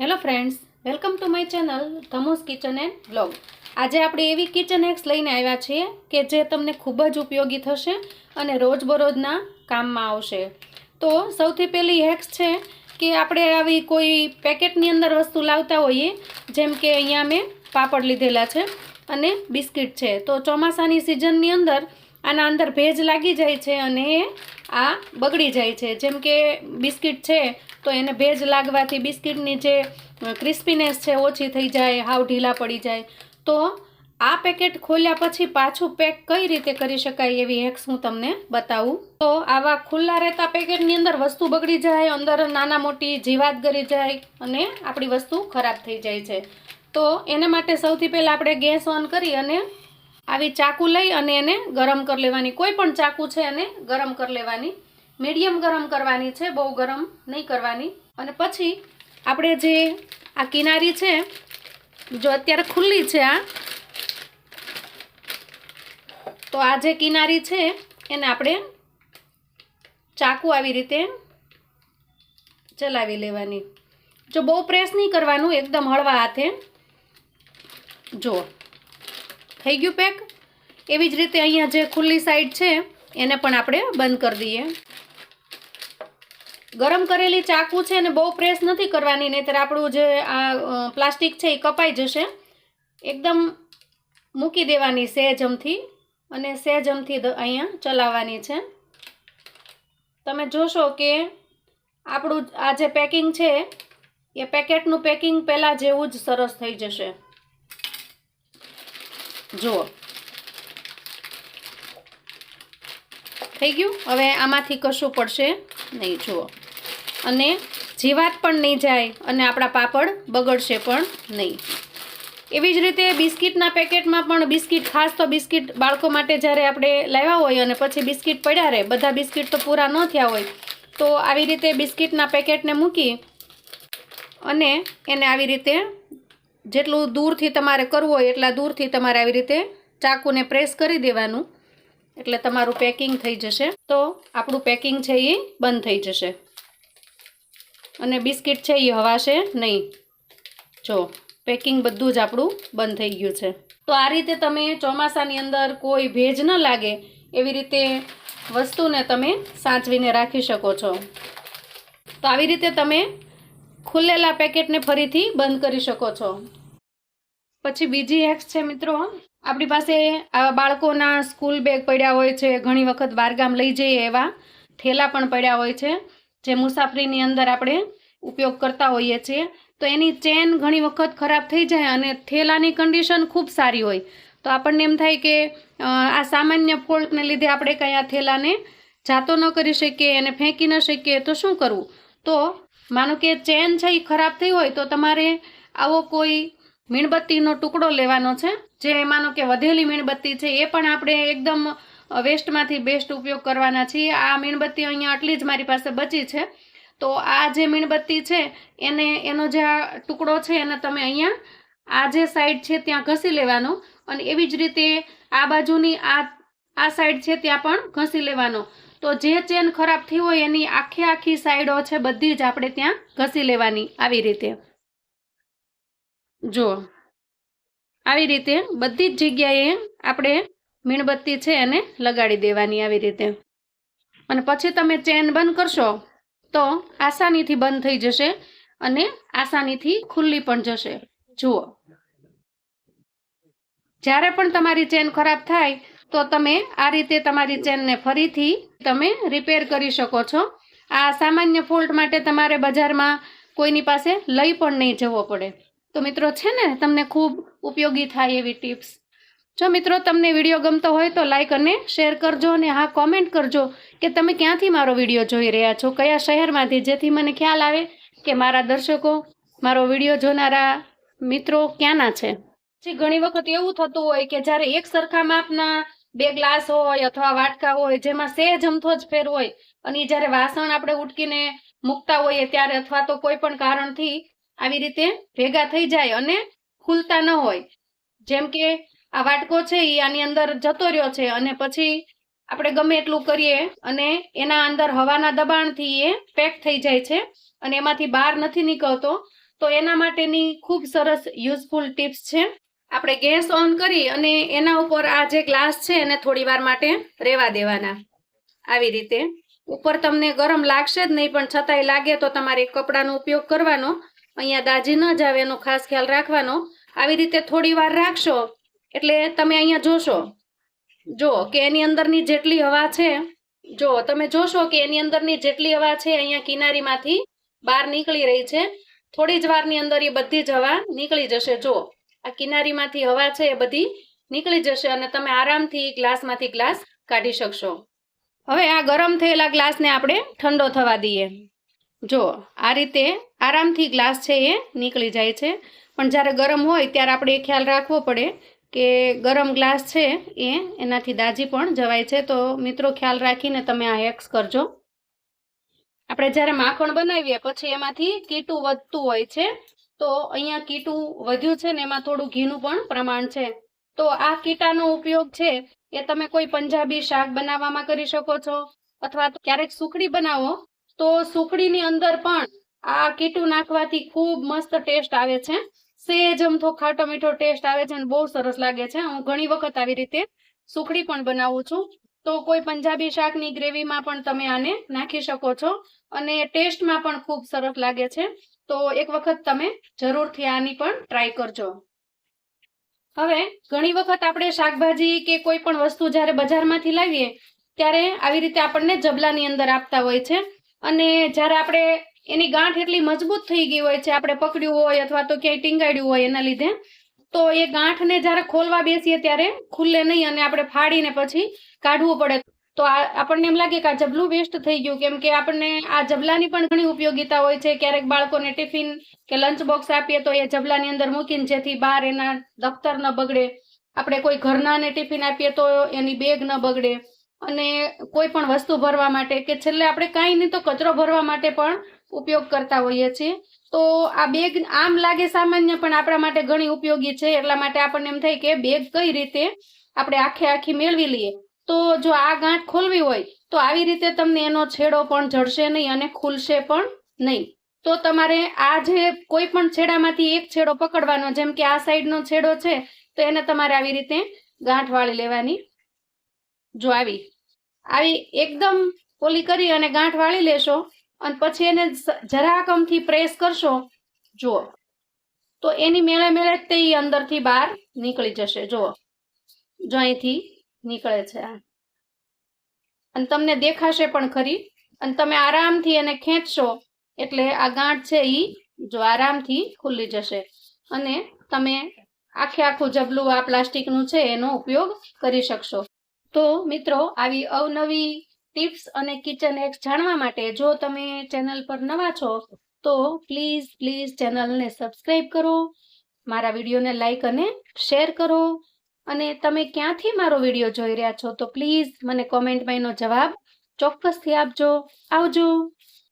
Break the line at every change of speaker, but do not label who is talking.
Hello friends, welcome to my channel Dhamus kitchen and blog. આજે આપણે એવી કિચન હેક્સ લઈને આવ્યા છીએ કે જે તમને ખૂબ જ ઉપયોગી થશે અને રોજબરોજના કામમાં આવશે. તો સૌથી પહેલી હેક્સ છે કે આપણે આવી કોઈ પેકેટની અંદર વસ્તુ લાવતા હોઈએ, જેમ કે અહીંયા મેં પાપડ લીધેલા છે અને બિસ્કિટ છે. તો ચોમાસાની સિઝનની અંદર આના અંદર ભેજ લાગી જાય છે અને આ બગડી જાય છે. જેમ કે બિસ્કિટ છે તો એને ભેજ લાગવાથી બિસ્કિટની જે ક્રિસ્પીનેસ છે ઓછી થઈ જાય, હાવ ઢીલા પડી જાય. તો આ પેકેટ ખોલ્યા પછી પાછું પેક કઈ રીતે કરી શકાય એવી હેક્સ હું તમને બતાવું. તો આવા ખુલ્લા રહેતા પેકેટની અંદર વસ્તુ બગડી જાય, અંદર નાના મોટી જીવાત ગરી જાય અને આપણી વસ્તુ ખરાબ થઈ જાય છે. તો એના માટે સૌથી પહેલાં આપણે ગેસ ઓન કરી અને આવી ચાકુ લઈ અને એને ગરમ કરી લેવાની. કોઈ પણ ચાકુ છે એને ગરમ કરી લેવાની. મીડિયમ ગરમ કરવાની છે, બહુ ગરમ નહીં કરવાની. અને પછી આપણે જે આ કિનારી છે, જો અત્યારે ખુલ્લી છે તો આ જે કિનારી છે એને આપણે ચાકુ આવી રીતે ચલાવી લેવાની. જો બહુ પ્રેસ નહીં કરવાનું, એકદમ હળવા હાથે. જો થઈ ગયું પેક. એવી જ રીતે અહીંયા જે ખુલ્લી સાઈડ છે એને પણ આપણે બંધ કરી દઈએ. ગરમ કરેલી ચાકુ છે અને બહુ પ્રેસ નથી કરવાની, નહીંતર આપણું જે આ પ્લાસ્ટિક છે એ કપાઈ જશે. એકદમ મૂકી દેવાની સહેજમથી અને સહેજમથી અહીંયા ચલાવવાની છે. તમે જોશો કે આપણું આ જે પેકિંગ છે એ પેકેટનું પેકિંગ પહેલાં જેવું જ સરસ થઈ જશે. જુઓ થઈ ગયું. હવે આમાંથી કશું પડશે નહીં. જુઓ, અને જીવાત પણ નહીં જાય અને આપણા પાપડ બગડશે પણ નહીં. એવી જ રીતે બિસ્કિટના પેકેટમાં પણ બિસ્કિટ, ખાસ તો બિસ્કિટ બાળકો માટે જ્યારે આપણે લાવ્યા હોય અને પછી બિસ્કિટ પડ્યા રહે, બધા બિસ્કિટ તો પૂરા ન થયા હોય, તો આવી રીતે બિસ્કિટના પેકેટને મૂકી અને એને આવી રીતે જેટલું દૂરથી તમારે કરવું હોય એટલા દૂરથી તમારે આવી રીતે ચાકુને પ્રેસ કરી દેવાનું, એટલે તમારું પેકિંગ થઈ જશે. તો આપણું પેકિંગ છે એ બંધ થઈ જશે અને બિસ્કિટ છે એ હવાશે નહીં. જો પેકિંગ બધું જ આપણું બંધ થઈ ગયું છે. તો આ રીતે તમે ચોમાસાની અંદર કોઈ ભેજ ન લાગે એવી રીતે વસ્તુને તમે સાચવીને રાખી શકો છો. તો આવી રીતે તમે ખુલ્લેલા પેકેટને ફરીથી બંધ કરી શકો છો. પછી બીજી હેક્સ છે મિત્રો, આપણી પાસે આવા બાળકોના સ્કૂલ બેગ પડ્યા હોય છે, ઘણી વખત બહારગામ લઈ જઈએ એવા થેલા પણ પડ્યા હોય છે, જે મુસાફરીની અંદર આપણે ઉપયોગ કરતા હોઈએ છીએ. તો એની ચેન ઘણી વખત ખરાબ થઈ જાય અને થેલાની કન્ડિશન ખૂબ સારી હોય, તો આપણને એમ થાય કે આ સામાન્ય ફોલ્ટને લીધે આપણે કંઈ આ થેલાને જાતો ન કરી શકીએ, એને ફેંકી ન શકીએ, તો શું કરવું? તો માનો કે ચેન છે એ ખરાબ થઈ હોય તો તમારે આવો કોઈ મીણબત્તીનો ટુકડો લેવાનો છે. જે માનો કે વધેલી મીણબત્તી છે એ પણ આપણે એકદમ વેસ્ટમાંથી બેસ્ટ ઉપયોગ કરવાના છીએ. આ મીણબત્તી અહીંયા આટલી જ મારી પાસે બચી છે, તો આ જે મીણબત્તી છે એનો જે આ ટુકડો છે એને તમે અહીંયા આ જે સાઈડ છે ત્યાં ઘસી લેવાનો અને એવી જ રીતે આ બાજુની આ સાઈડ છે ત્યાં પણ ઘસી લેવાનો. તો જે ચેન ખરાબ થઈ હોય એની આખી સાઈડો છે બધી જ આપણે ત્યાં ઘસી લેવાની. આવી રીતે જો આવી રીતે બધી જ જગ્યાએ આપણે મીણબત્તી છે એને લગાડી દેવાની આવી રીતે. અને પછી તમે ચેન બંધ કરશો તો આસાનીથી બંધ થઈ જશે અને આસાનીથી ખુલ્લી પણ જશે. જુઓ, જ્યારે પણ તમારી ચેન ખરાબ થાય તો તમે આ રીતે તમારી ચેનને ફરીથી તમે રિપેર કરી શકો છો. આ સામાન્ય ફોલ્ટ માટે તમારે બજારમાં કોઈની પાસે લઈ પણ નહીં જવો પડે. તો મિત્રો છે ને, તમને ખૂબ ઉપયોગી થાય એવી ટિપ્સ. જો મિત્રો તમને વિડીયો ગમતો હોય તો લાઈક અને શેર કરજો અને હા, કોમેન્ટ કરજો કે તમે ક્યાંથી મારો વિડીયો જોઈ રહ્યા છો, કયા શહેરમાંથી, જેથી મને ખ્યાલ આવે કે મારા દર્શકો, મારો વિડીયો જોનારા મિત્રો ક્યાંના છે. પછી ઘણી વખત એવું થતું હોય કે જ્યારે એક સરખા માપના બે ગ્લાસ હોય અથવા વાટકા હોય જેમાં સહેજ અમથો જ ફેર હોય અને જ્યારે વાસણ આપણે ઉટકીને મૂકતા હોઈએ ત્યારે અથવા તો કોઈ પણ કારણથી આવી રીતે ભેગા થઈ જાય અને ખુલતા ન હોય, જેમ કે આ વાટકો છે એ આની અંદર જતો રહ્યો છે અને પછી આપણે ગમે એટલું કરીએ અને એના અંદર હવાના દબાણથી એ પેક થઈ જાય છે અને એમાંથી બહાર નથી નીકળતો, તો એના માટેની ખૂબ સરસ યુઝફુલ ટિપ્સ છે. આપણે ગેસ ઓન કરી અને એના ઉપર આ જે ગ્લાસ છે એને થોડી વાર માટે રહેવા દેવાના. આવી રીતે ઉપર તમને ગરમ લાગશે જ નહીં, પણ છતાંય લાગે તો તમારે કપડાનો ઉપયોગ કરવાનો. અહીંયા દાજી ન જાવ એનો ખાસ ખ્યાલ રાખવાનો. આવી રીતે થોડી વાર રાખશો એટલે તમે અહીંયા જો કે એની અંદરની જેટલી હવા છે, તમે જોશો કે એની અંદરની જેટલી હવા છે અહીંયા કિનારીમાંથી બહાર નીકળી રહી છે. થોડી જ વારની અંદર એ બધી જ હવા નીકળી જશે. આ કિનારીમાંથી હવા છે એ બધી નીકળી જશે અને તમે આરામથી ગ્લાસમાંથી ગ્લાસ કાઢી શકશો. હવે આ ગરમ થયેલા ગ્લાસને આપણે ઠંડો થવા દઈએ. આ રીતે આરામથી ગ્લાસ છે એ નીકળી જાય છે. પણ જ્યારે ગરમ હોય ત્યારે આપણે એ ખ્યાલ રાખવો પડે કે ગરમ ગ્લાસ છે એનાથી દાજી પણ જવાય છે. તો મિત્રો ખ્યાલ રાખીને તમે આ હેક્સ કરજો. આપણે જ્યારે માખણ બનાવીએ પછી એમાંથી કીટું વધતું હોય છે, તો અહીંયા કીટું વધ્યું છે ને એમાં થોડું ઘીનું પણ પ્રમાણ છે. તો આ કીટાનો ઉપયોગ છે એ તમે કોઈ પંજાબી શાક બનાવવામાં કરી શકો છો, અથવા તો ક્યારેક સુખડી બનાવો તો સુખડીની અંદર પણ આ કીટું નાખવાથી ખૂબ મસ્ત ટેસ્ટ આવે છે. સેજ અમથો ખાટો મીઠો ટેસ્ટ આવે છે અને બહુ સરસ લાગે છે. હું ઘણી વખત આવી રીતે સુખડી પણ બનાવું છું. તો કોઈ પંજાબી શાકની ગ્રેવીમાં પણ તમે આને નાખી શકો છો અને ટેસ્ટમાં પણ ખૂબ સરસ લાગે છે. તો એક વખત તમે જરૂરથી આની પણ ટ્રાય કરજો. હવે ઘણી વખત આપણે શાકભાજી કે કોઈ પણ વસ્તુ જ્યારે બજારમાંથી લાવીએ ત્યારે આવી રીતે આપણને જબલાની અંદર આપતા હોય છે, અને જ્યારે આપણે એની ગાંઠ એટલી મજબૂત થઈ ગઈ હોય છે, આપણે પકડ્યું હોય અથવા તો ક્યાંય ટીંગાડ્યું હોય એના લીધે, તો એ ગાંઠને જ્યારે ખોલવા બેસીએ ત્યારે ખુલ્લે નહીં અને આપણે ફાડીને પછી કાઢવું પડે. તો આપણને એમ લાગે કે આ જબલું વેસ્ટ થઈ ગયું, કેમ કે આપણને આ જબલાની પણ ઘણી ઉપયોગિતા હોય છે. ક્યારેક બાળકોને ટિફિન કે લંચ બોક્સ આપીએ તો એ જબલાની અંદર મૂકીને જેથી બહાર એના દફતર ન બગડે. આપણે કોઈ ઘરનાને ટિફિન આપીએ તો એની બેગ ન બગડે. અને કોઈ પણ વસ્તુ ભરવા માટે કે છેલ્લે આપણે કાંઈ નહીં તો કચરો ભરવા માટે પણ ઉપયોગ કરતા હોઈએ છીએ. તો આ બેગ આમ લાગે સામાન્ય પણ આપણા માટે ઘણી ઉપયોગી છે. એટલા માટે આપણને એમ થાય કે બેગ કઈ રીતે આપણે આખી મેળવી લઈએ. તો જો આ ગાંઠ ખોલવી હોય તો આવી રીતે તમને એનો છેડો પણ જડશે નહીં અને ખુલશે પણ નહીં. તો તમારે આ જે કોઈ પણ છેડામાંથી એક છેડો પકડવાનો, જેમ કે આ સાઈડનો છેડો છે તો એને તમારે આવી રીતે ગાંઠ વાળી લેવાની. આવી એકદમ ઓલી કરી અને ગાંઠ વાળી લેશો અને પછી એને જરાક અમથી પ્રેસ કરશો તો એની મેળે જ તે અંદરથી બહાર નીકળી જશે. જો અહીંથી નીકળે છે અને તમને દેખાશે પણ ખરી. અને તમે આરામથી એને ખેંચશો એટલે આ ગાંઠ છે એ આરામથી ખુલ્લી જશે અને તમે આખું જબલું આ પ્લાસ્ટિકનું છે એનો ઉપયોગ કરી શકશો. તો મિત્રો, આવી અવનવી ટિપ્સ અને કિચન હેક્સ જાણવા માટે જો તમે ચેનલ પર નવા છો તો પ્લીઝ ચેનલને સબસ્ક્રાઈબ કરો, મારા વિડીયોને લાઈક અને શેર કરો, અને તમે ક્યાંથી મારો વિડીયો જોઈ રહ્યા છો તો પ્લીઝ મને કોમેન્ટમાં એનો જવાબ ચોક્કસથી આપજો. આવજો.